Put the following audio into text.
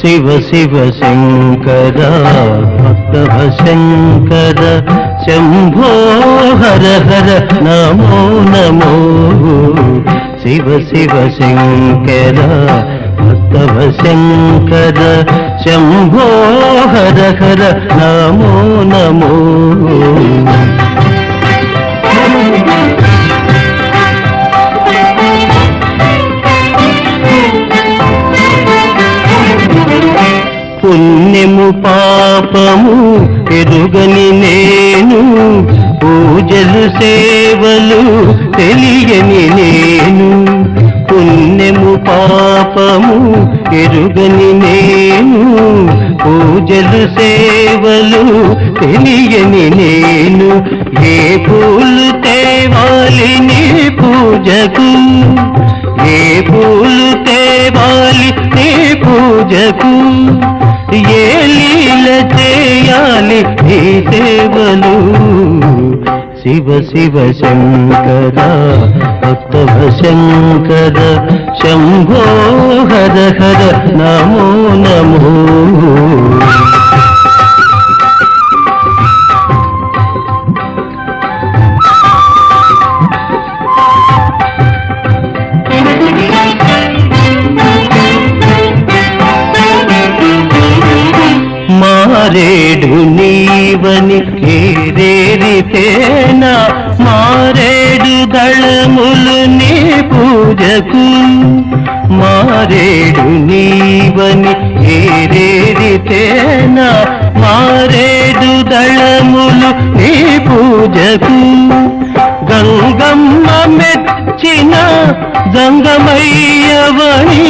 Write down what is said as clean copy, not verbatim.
శివ శివ శంకర భక్తవ శంకర శంభో హర హర నమో నమో శివ శివ శంకర భక్తవ శంకర శంభో హర హర నమో నమో పుణ్యము పాపము ఎరుగని నేను పూజలు సేవలు తెలియని నేను పుణ్యము పాపము ఎరుగని నేను పూజలు సేవలు తెలియని నేను ఏ పూలు తేవాలి నీ పూజకు ఏ పూలు తేవాలి నీ పూజకు ఏ లీల చేయాలి నీ సేవలు శివ శివ శంకర భక్తవ శంకర శంభో హర హర నమో నమో మారేడు నీవని ఏరేరితేనా మారేడు దళములు నీ పూజకు మారేడు నీవని ఏరేరితేనా మారేడు దళములు నీ పూజకు గంగమ్మ మెచ్చిన జంగమయ్యవని